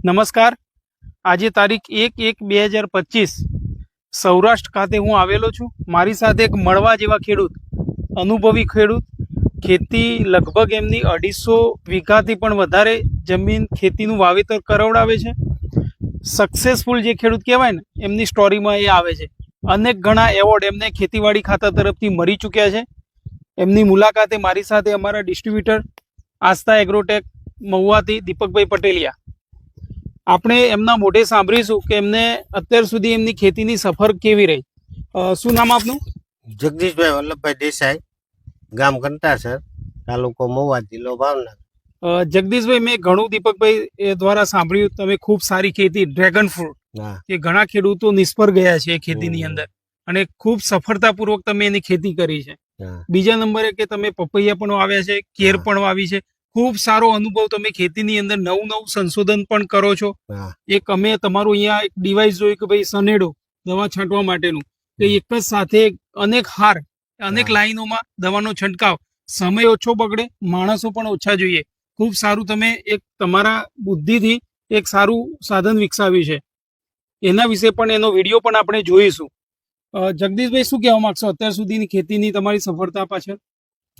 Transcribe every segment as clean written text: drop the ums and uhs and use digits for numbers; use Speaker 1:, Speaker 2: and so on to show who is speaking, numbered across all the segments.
Speaker 1: નમસ્કાર. આજે તારીખ 1/1/2025 સૌરાષ્ટ્ર ખાતે હું આવેલો છું. મારી સાથે એક મળવા જેવા ખેડૂત, અનુભવી ખેડૂત, ખેતી લગભગ એમની 250 વીઘાથી પણ વધારે જમીન ખેતીનું વાવેતર કરાવડાવે છે. સક્સેસફુલ જે ખેડૂત કહેવાય ને, એમની સ્ટોરીમાં એ આવે છે. અનેક ઘણા એવોર્ડ એમને ખેતીવાડી ખાતા તરફથી મળી ચૂક્યા છે. એમની મુલાકાતે મારી સાથે અમારા ડિસ્ટ્રીબ્યુટર આસ્થા એગ્રોટેક મહુવાથી દીપકભાઈ પટેલિયા. આપણે એમના મોઢે સાંભળીશું કે એમને અત્યાર સુધી એમની ખેતીની સફર કેવી રહી. શું નામ આપનું?
Speaker 2: જગદીશભાઈ વલ્લભભાઈ દેસાઈ, ગામ કંટાસર, તાલુકો મહુવા, જિલ્લો ભાવનગર.
Speaker 1: જગદીશભાઈ, મેં ઘણું દીપકભાઈ દ્વારા સાંભળ્યું તમે ખૂબ સારી ખેતી ડ્રેગન ફ્રૂટ કે ઘણા ખેડૂતો નિષ્ફળ ગયા છે એ ખેતીની અંદર, અને ખૂબ સફળતાપૂર્વક તમે એની ખેતી કરી છે. બીજા નંબરે કે તમે પપૈયા પણ વાવ્યા છે, કેર પણ વાવી છે. ખૂબ સારો અનુભવ, તમે ખેતીની અંદર નવું સંશોધન પણ કરો છો. એક અમે તમારું અહીંયા એક ડિવાઇસ જોયું કે ભાઈ સનેડો દવા છાંટવા માટેનું, કે એક જ સાથે અનેક હાર, અનેક લાઈનોમાં દવાનો છંટકાવ, સમય ઓછો બગડે, માણસો પણ ઓછા જોઈએ. ખૂબ સારું તમે એક તમારા બુદ્ધિથી એક સારું સાધન વિકસાવ્યું છે. એના વિશે પણ એનો વિડીયો પણ આપણે જોઈશું. જગદીશભાઈ, શું કહેવા માંગશો અત્યાર સુધીની ખેતીની તમારી સફળતા પાછળ?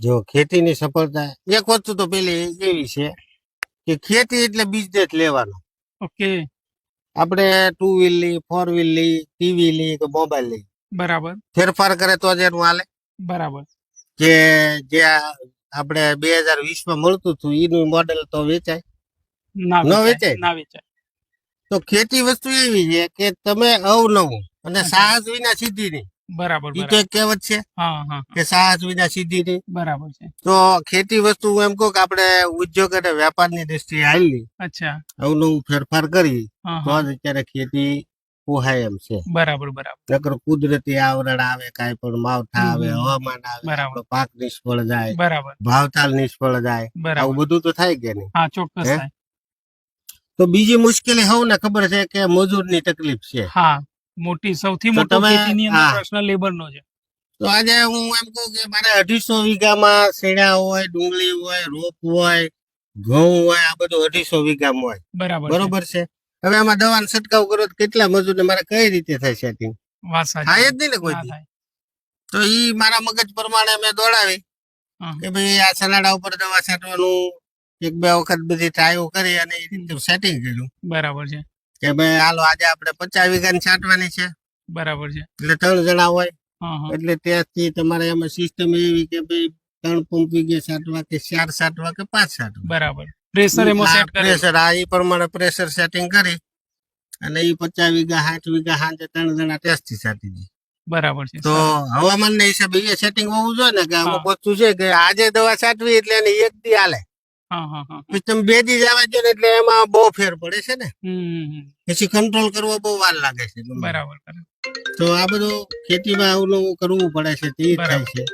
Speaker 2: જો ખેતીની સફળતા, એક વસ્તુ તો પેલી એવી છે કે ખેતી એટલે બિઝનેસ લેવાનો.
Speaker 1: ઓકે.
Speaker 2: આપણે 2 વ્હીલ લઈ, 4 વ્હીલ લઈ, ટીવી લઈ કે મોબાઈલ લઈ,
Speaker 1: બરાબર,
Speaker 2: ફેરફાર કરે તો જ એનું હાલે.
Speaker 1: બરાબર.
Speaker 2: કે જે આપણે 2020 માં મળતું હતું એનું મોડેલ તો વેચાય ન વેચાય.
Speaker 1: ના વેચાય.
Speaker 2: તો ખેતી વસ્તુ એવી છે કે તમે અવનવું અને સાહસ વિના સિદ્ધિ નહીં.
Speaker 1: બરાબર.
Speaker 2: ઈ તો એક કહેવત છે કે સાહસ વિના સિદ્ધિ નહીં.
Speaker 1: બરાબર છે.
Speaker 2: તો ખેતી વસ્તુ હું એમ કહું કે આપણે ઉદ્યોગ અને વેપારની દ્રષ્ટિએ હાલી,
Speaker 1: અચ્છા,
Speaker 2: અવનવું ફેરફાર કરી તો જ અત્યારે ખેતી પોહાય એમ છે.
Speaker 1: બરાબર.
Speaker 2: નકર કુદરતી આવરણ આવે, કાંઈ પણ માવઠા આવે, હવામાન આવે, આપણો પાક નિષ્ફળ જાય,
Speaker 1: બરાબર,
Speaker 2: ભાવતાલ નિષ્ફળ જાય, આવું બધું તો થાય કે નહીં?
Speaker 1: હા, ચોક્કસ થાય.
Speaker 2: તો બીજી મુશ્કેલી હવને ખબર છે કે મજૂરની તકલીફ છે.
Speaker 1: હા, મોટી, સૌથી મોટો ખેતીની અંદર પ્રશ્ન લેબરનો છે.
Speaker 2: તો આજે હું એમ કહું કે મારે 250 વીઘામાં શેડા હોય, ડુંગળી હોય, રોપ હોય, ઘઉં હોય, આ બધું 250 વીઘામાં હોય. બરોબર છે. હવે આમાં દવાનો છંટકાવ કરો તો કેટલા મજૂરને મારે કઈ રીતે થાય સેટિંગ? થાય જ નહીં ને કોઈ. તો ઈ મારા મગજ પ્રમાણે મેં દોડાવી કે ભાઈ આ સલાડા ઉપર દવા છાંટવાનું 1-2 વખત બધી ટ્રાયો કરી અને એ રીતે સેટિંગ કર્યું.
Speaker 1: બરાબર છે. કે
Speaker 2: ભાઈ હાલો આજે આપણે 50 વીઘાની છાંટવાની છે.
Speaker 1: બરાબર છે.
Speaker 2: એટલે 3 જણા હોય, એટલે ત્યાંથી તમારે એમાં સિસ્ટમ એવી કે ભાઈ 3 પંપ વીઘે છાંટવા કે 4 છાંટવા કે 5 છાંટવા. બરાબર. પ્રેશર એમાં સેટ કરે. પ્રેશર એ પ્રમાણે પ્રેશર સેટિંગ કરી અને એ 50 વીઘા 60 વીઘા હાંજે 3 જણા ટેસ્ટથી છાંટી દી. બરાબર છે. તો હવામાન ના હિસાબે એ સેટિંગ હોવું જોઈએ ને કે અમુક વસ્તુ છે કે આજે દવા છાંટવી એટલે એને 1 દી હાલે. તમે 2 દી જવા દો ને એટલે એમાં બહુ ફેર પડે છે ને. પછી કંટ્રોલ કરવો બહુ વાર લાગે છે. બરાબર. તો આ બધું ખેતીમાં આવું કરવું પડે છે, તે થાય છે.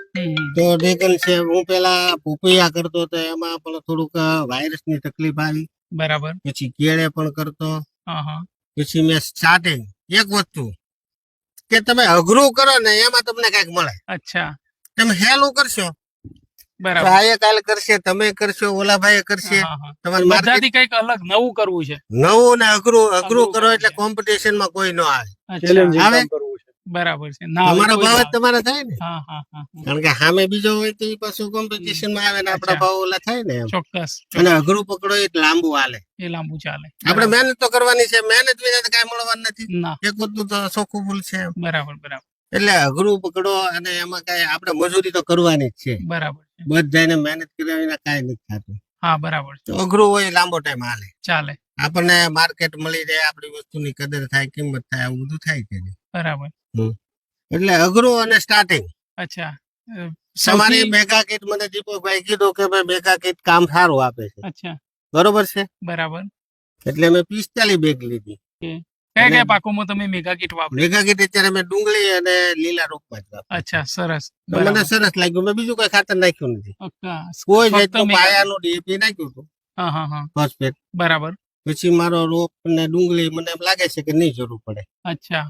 Speaker 2: તો ડ્રેગન છે, હું પેલા પપૈયા કરતો તો એમાં પણ થોડુંક વાયરસ ની તકલીફ આવી. બરાબર. પછી કેળે પણ કરતો. પછી મેં સ્ટાર્ટિંગ એક વસ્તુ કે તમે અઘરું કરો ને એમાં તમને કઈક મળે. અચ્છા. તમે હેલું કરશો, બરાબર, આ કાલ કરશે, તમે કરશો, ઓલા ભાઈ કરશે, તમારે બધાથી કઈક અલગ નવું કરવું છે. નવું ને અઘરું કરો એટલે કોમ્પિટિશન માં કોઈ ન આવે. બરાબર છે. તમારો ભાવ તમારે થાય ને, કારણ કે સામે બીજો હોય તો પાછું કોમ્પિટિશન માં આવે ને આપડા ભાવ ઓલા થાય ને. ચોક્કસ. અને અઘરું પકડો એ લાંબુ હાલે, એ લાંબુ ચાલે. આપણે મહેનત તો કરવાની છે, મહેનત વિના કઈ મળવાનું નથી. એક વસ્તુ તો ચોખ્ખું ભૂલ છે. બરાબર. એટલે અઘરું પકડો અને એમાં કઈ આપણે મજૂરી તો કરવાની જ છે. બરાબર. બધાને મહેનત કર્યા વિના કઈ નથી થતું. હા, બરાબર. અઘરું હોય લાંબો ટાઈમ હાલે, ચાલે. આપણને માર્કેટ મળી જાય, આપણી વસ્તુની કદર થાય, કિંમત થાય, આવું બધું થાય કે નહીં? બરાબર. એટલે અઘરું અને સ્ટાર્ટિંગ. અચ્છા. તમારી મેગા કિટ, મને દીપકભાઈ કીધું કે ભાઈ મેગા કિટ કામ સારું આપે છે. અચ્છા. બરોબર છે. બરાબર. એટલે મેં 45 બેગ લીધી. કયા પાકોમાં તમે મેગા કિટ વાપરો? મેગા કિટ અત્યારે મેં ડુંગળી અને લીલા રોપમાં જ વાપરું. અચ્છા, સરસ. મને સરસ લાગ્યું. મેં બીજું કોઈ ખાતર નાખ્યું નથી. કોઈ જાતનું પાયાનું ડીએપી નાખ્યું હતું. ફોસ્ફેટ. બરાબર. પછી મારો રોપ ને ડુંગળી મને એમ લાગે છે કે નહીં જરૂર પડે. અચ્છા.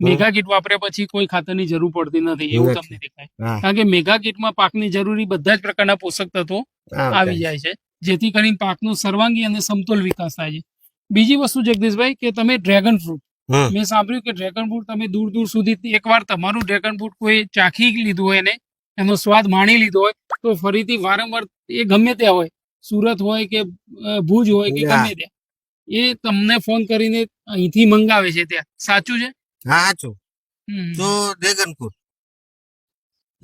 Speaker 2: મેગા કિટ વાપર્યા પછી કોઈ ખાતરની જરૂર પડતી નથી એવું તમને દેખાય? કારણ કે મેગા કિટમાં પાકની જરૂરી બધા જ પ્રકારના પોષક તત્વો આવી જાય છે, જેથી કરીને પાકનો સર્વાંગી અને સમતોલ વિકાસ થાય છે.
Speaker 1: બીજી વસ્તુ જગદીશભાઈ કે તમે ડ્રેગન ફ્રૂટ
Speaker 2: હમ.
Speaker 1: મેં સાંભળ્યું કે ડ્રેગન ફ્રૂટ તમે દૂર દૂર સુધી એકવાર તમારું ડ્રેગન ફ્રૂટ કોઈ ચાખી લીધું હોય ને એનો સ્વાદ માણી લીધો હોય તો ફરીથી વારંવાર એ ગમે ત્યાં હોય સુરત હોય કે ભુજ હોય કે
Speaker 2: હા.
Speaker 1: ગમે ત્યાં એ તમને ફોન કરીને અહીંથી મંગાવે છે ત્યાં સાચું છે?
Speaker 2: હા સાચું.
Speaker 1: હમ.
Speaker 2: તો ડ્રેગન ફ્રૂટ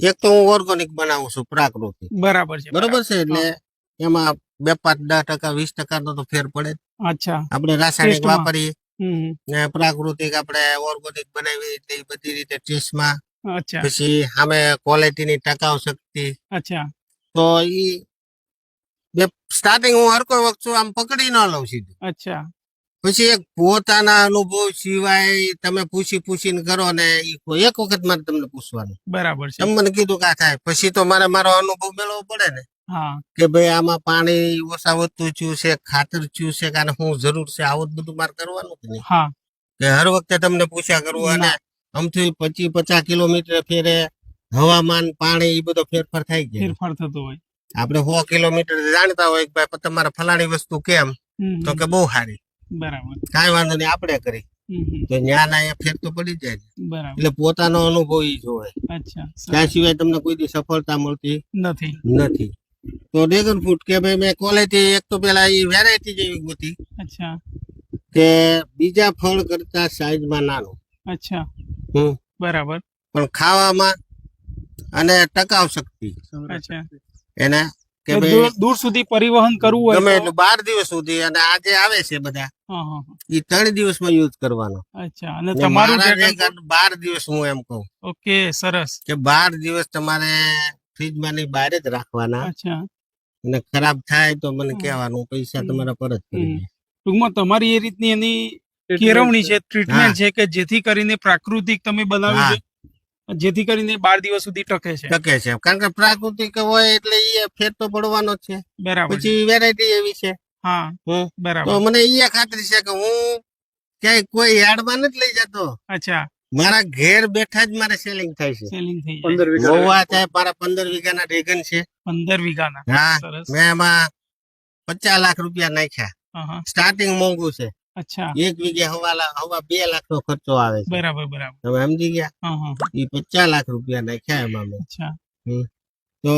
Speaker 2: એક તો હું ઓર્ગેનિક બનાવું છું પ્રાકૃતિક,
Speaker 1: બરાબર છે.
Speaker 2: બરોબર છે. એટલે એમાં 2-5-10% 20% તો ફેર પડે.
Speaker 1: અચ્છા.
Speaker 2: આપણે રાસાયણિક
Speaker 1: ટેસ્ટમાં.
Speaker 2: વાપરીએ
Speaker 1: હમ.
Speaker 2: ને પ્રાકૃતિક આપણે ઓર્ગેનિક બનાવી એટલે ઈ બધી રીતે ટેસ્ટમાં,
Speaker 1: અચ્છા.
Speaker 2: પછી સામે ક્વોલિટીની ટકાઉ શક્તિ.
Speaker 1: અચ્છા.
Speaker 2: તો ઈ સ્ટાર્ટિંગ હું હર કોઈ વસ્તુ આમ પકડી ન લઉં સીધું.
Speaker 1: અચ્છા.
Speaker 2: પછી એક પોતાના અનુભવ સિવાય તમે પૂછીને કરો ને ઈ એક વખત મારે તમને પૂછવાનું.
Speaker 1: બરાબર છે.
Speaker 2: તમે મને કીધું કે આ થાય, પછી તો મારે મારો અનુભવ મેળવવો પડે ને
Speaker 1: હા.
Speaker 2: કે ભાઈ આમાં પાણી ઓછા વધતું થયું છે, ખાતર થયું છે, કે હું જરૂર છે, આવું જ બધું મારે કરવાનું કે નહીં.
Speaker 1: હા.
Speaker 2: કે હર વખતે તમને પૂછ્યા કરવું અને
Speaker 1: ના.
Speaker 2: આમથી 25-50 કિલોમીટર ફેરે હવામાન પાણી એ બધો ફેરફાર થાય છે.
Speaker 1: ફેરફાર થતો હોય.
Speaker 2: આપણે 100 કિલોમીટર જાણતા હોય કે ભાઈ તમારે ફલાણી વસ્તુ કેમ,
Speaker 1: હમ.
Speaker 2: તો કે બહુ સારી,
Speaker 1: બરાબર.
Speaker 2: કાંઈ વાંધો નહીં આપણે કરી,
Speaker 1: હમ.
Speaker 2: તો ન્યા ના ફેર તો પડી જાય ને.
Speaker 1: બરાબર.
Speaker 2: એટલે પોતાનો અનુભવ ઈ જોવે.
Speaker 1: અચ્છા.
Speaker 2: ત્યાં સિવાય તમને કોઈ દી સફળતા મળતી
Speaker 1: નથી.
Speaker 2: નથી. તો ડ્રેગન ફ્રૂટ કે ભાઈ મેં ક્વોલિટી એક તો પેલા ઈ વેરાયટી જેવી ગોતી
Speaker 1: અચ્છા.
Speaker 2: કે બીજા ફળ કરતા સાઈઝમાં નાનું.
Speaker 1: અચ્છા.
Speaker 2: હમ.
Speaker 1: બરાબર.
Speaker 2: પણ ખાવામાં અને ટકાઉ શક્તિ
Speaker 1: અચ્છા.
Speaker 2: એને કે
Speaker 1: તો
Speaker 2: ભાઈ
Speaker 1: દૂર સુધી પરિવહન કરવું હોય
Speaker 2: ગમે
Speaker 1: તો?
Speaker 2: એટલું 12 દિવસ સુધી, અને આજે આવે છે બધા
Speaker 1: હા, હા, હા.
Speaker 2: ઈ 3 દિવસમાં યુઝ કરવાનો.
Speaker 1: અચ્છા. અને
Speaker 2: ને
Speaker 1: તમારું
Speaker 2: મારા
Speaker 1: ડ્રેગન
Speaker 2: ડ્રેગન 12 દિવસ હું એમ કહું
Speaker 1: ઓકે, સરસ.
Speaker 2: કે 12 દિવસ તમારે ફ્રીજમાં ની બહાર જ રાખવાના,
Speaker 1: અચ્છા.
Speaker 2: અને ખરાબ થાય તો મને
Speaker 1: હમ.
Speaker 2: કહેવાનું, પૈસા
Speaker 1: હમ.
Speaker 2: તમારા પરત કરી
Speaker 1: હમ.
Speaker 2: દે.
Speaker 1: ટૂંકમાં તમારી એ રીતની એની કેળવણી છે, ટ્રીટમેન્ટ છે કે જેથી કરીને પ્રાકૃતિક તમે બનાવ્યું
Speaker 2: હા.
Speaker 1: છે જેથી કરીને 12 દિવસ સુધી ટકે છે.
Speaker 2: ટકે છે, કારણ કે પ્રાકૃતિક હોય એટલે ઈ ફેર તો પડવાનો જ છે.
Speaker 1: બરાબર છે.
Speaker 2: પછી વેરાયટી એવી છે.
Speaker 1: હા.
Speaker 2: હમ.
Speaker 1: બરાબર.
Speaker 2: તો મને ઈ ખાતરી છે કે હું ક્યાંય કોઈ યાર્ડમાં નથી લઈ જતો,
Speaker 1: અચ્છા.
Speaker 2: મારા ઘેર બેઠા જ મારે સેલિંગ થાય છે.
Speaker 1: સેલિંગ થઈ
Speaker 3: 15
Speaker 1: જાય.
Speaker 3: વીઘા.
Speaker 2: મહુવા થાય મારા 15 વીઘાના ડ્રેગન છે.
Speaker 1: 15 વીઘાના.
Speaker 2: હા,
Speaker 1: સરસ.
Speaker 2: મેં એમાં 50 લાખ રૂપિયા નાખ્યા.
Speaker 1: હા, હા.
Speaker 2: સ્ટાર્ટિંગ મોંઘું છે.
Speaker 1: અચ્છા.
Speaker 2: 1 વીઘે હવા 2 લાખ નો ખર્ચો આવે છે.
Speaker 1: બરાબર. બરાબર.
Speaker 2: તમે સમજી ગયા?
Speaker 1: હા, હા.
Speaker 2: ઈ 50 લાખ રૂપિયા નાખ્યા એમાં મેં.
Speaker 1: અચ્છા.
Speaker 2: તો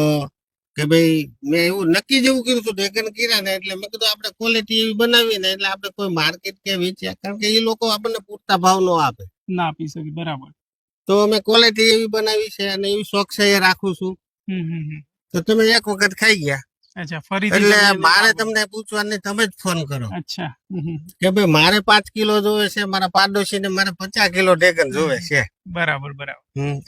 Speaker 2: કે ભાઈ મેં એવું નક્કી જેવું કર્યું હતું ડ્રેગન કર્યા ને, એટલે મેં કીધું આપણે ક્વોલિટી એવી બનાવી ને એટલે આપણે કોઈ માર્કેટ કે વેચ્યા, કારણ કે એ લોકો આપણને પૂરતા ભાવ નો આપે,
Speaker 1: ના આપી શકે. બરાબર.
Speaker 2: તો અમે ક્વોલિટી એવી બનાવી છે અને એવી ચોકસાઈ રાખું છું.
Speaker 1: હમ, હમ, હમ.
Speaker 2: તો તમે એક વખત ખાઈ ગયા
Speaker 1: અચ્છા. ફરીથી
Speaker 2: એટલે
Speaker 1: તમે એને
Speaker 2: મારે
Speaker 1: આપો.
Speaker 2: તમને પૂછવાની, તમે જ ફોન કરો
Speaker 1: અચ્છા. હમ, હમ.
Speaker 2: કે ભાઈ મારે 5 કિલો જોવે છે, મારા પાડોશી ને મારે 50 કિલો ડ્રેગન જોવે છે.
Speaker 1: બરાબર. બરાબર.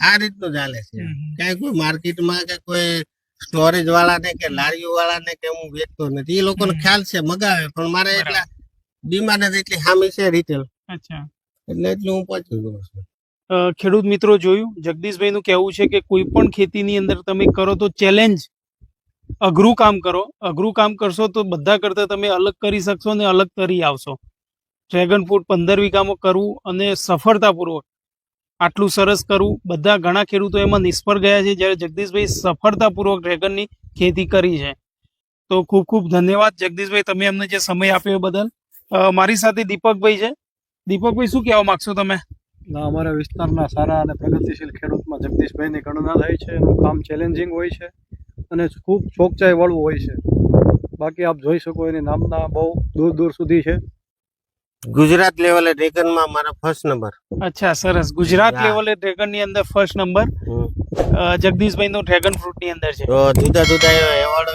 Speaker 2: આ રીતનું ચાલે છે.
Speaker 1: હમ, હમ.
Speaker 2: કઈ કોઈ માર્કેટમાં કે કોઈ સ્ટોરેજ વાળા ને કે લારીઓ વાળા ને કે હું વેચતો નથી. એ લોકોને
Speaker 1: હમ.
Speaker 2: ખ્યાલ છે, મગાવે, પણ મારે
Speaker 1: બરાબર.
Speaker 2: એટલા ડિમાન્ડ એટલી સામી છે રિટેલ,
Speaker 1: અચ્છા.
Speaker 2: એટલે એટલું હું પહોંચી ગયો છું.
Speaker 1: ખેડૂત મિત્રો જોયું, જગદીશભાઈનું કહેવું છે કે કોઈ પણ ખેતીની અંદર તમે કરો તો ચેલેન્જ, અઘરું કામ કરો. અઘરું કામ કરશો તો બધા કરતા તમે અલગ કરી શકશો અને અલગ તરી આવશો. ડ્રેગન ફ્રૂટ 15 વીઘામાં કરવું અને સફળતાપૂર્વક આટલું સરસ કરવું, બધા ઘણા ખેડૂતો એમાં નિષ્ફળ ગયા છે, જ્યારે જગદીશભાઈ સફળતાપૂર્વક ડ્રેગનની ખેતી કરી છે. તો ખૂબ ખૂબ ધન્યવાદ જગદીશભાઈ, તમે અમને જે સમય આપ્યો એ બદલ. મારી સાથે દીપકભાઈ છે. દીપકભાઈ, શું કહેવા માંગશો તમે?
Speaker 3: અમારા વિસ્તારના સારા અને પ્રગતિશીલ ખેડૂતમાં જગદીશભાઈની ગણના થાય છે. એનું કામ ચેલેન્જિંગ હોય છે અને ખૂબ ચોકચાઈ વાળું હોય છે. બાકી આપ જોઈ શકો એની નામના બહુ દૂર દૂર સુધી છે.
Speaker 2: ગુજરાત લેવલે ડ્રેગનમાં મારા ફર્સ્ટ નંબર.
Speaker 1: અચ્છા, સરસ. ગુજરાત
Speaker 2: હા.
Speaker 1: લેવલે ડ્રેગન ની અંદર ફર્સ્ટ નંબર જગદીશભાઈ નો ડ્રેગન ફ્રૂટ ની અંદર છે.
Speaker 2: તો જુદા જુદા એવોર્ડ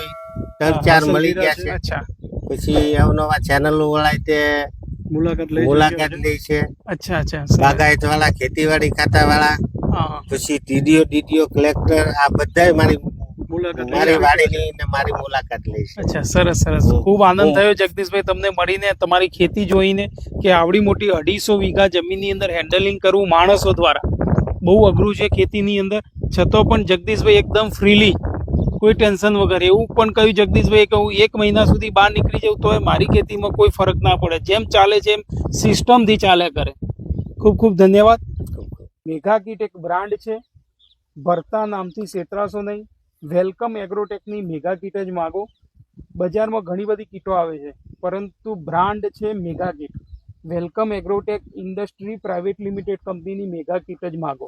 Speaker 2: 3-4
Speaker 3: હાંસલ
Speaker 2: મળી
Speaker 3: કર્યા
Speaker 2: ગયા છે.
Speaker 1: અચ્છા.
Speaker 2: પછી અવનવા ચેનલ વાળા તે મુલાકાત લઈ છે.
Speaker 1: અચ્છા. અચ્છા. સરસ.
Speaker 2: બાગાયત વાળા, ખેતીવાડી ખાતા વાળા,
Speaker 1: હા.
Speaker 2: પછી ડીડીઓ કલેક્ટર, આ બધાય મારી વાડીની ને મારી મુલાકાત લઈ છે.
Speaker 1: અચ્છા, સરસ. સરસ. ખૂબ આનંદ થયો જગદીશભાઈ તમને મળીને, તમારી ખેતી જોઈને, કે આવડી મોટી 250 વીઘા જમીનની અંદર હેન્ડલિંગ કરવું માણસો દ્વારા બહુ અઘરું છે ખેતીની અંદર. છતાં પણ જગદીશભાઈ એકદમ ફ્રીલી, કોઈ ટેન્શન વગર એવું પણ કહ્યું જગદીશભાઈ કે હું 1 મહિના સુધી બહાર નીકળી જાઉં તો મારી ખેતીમાં કોઈ ફરક ના પડે, જેમ ચાલે છે એમ સિસ્ટમથી ચાલ્યા કરે. ખૂબ ખૂબ ધન્યવાદ. મેઘા કીટ એક બ્રાન્ડ છે, ભરતા નામથી છેતરાશો નહીં. વેલકમ એગ્રોટેકની મેઘા કીટ જ માગો. બજારમાં ઘણી બધી કીટો આવે છે, પરંતુ બ્રાન્ડ છે mega kit. Welcome Agrotech industry private limited કંપનીની મેગા કીટ જ માગો.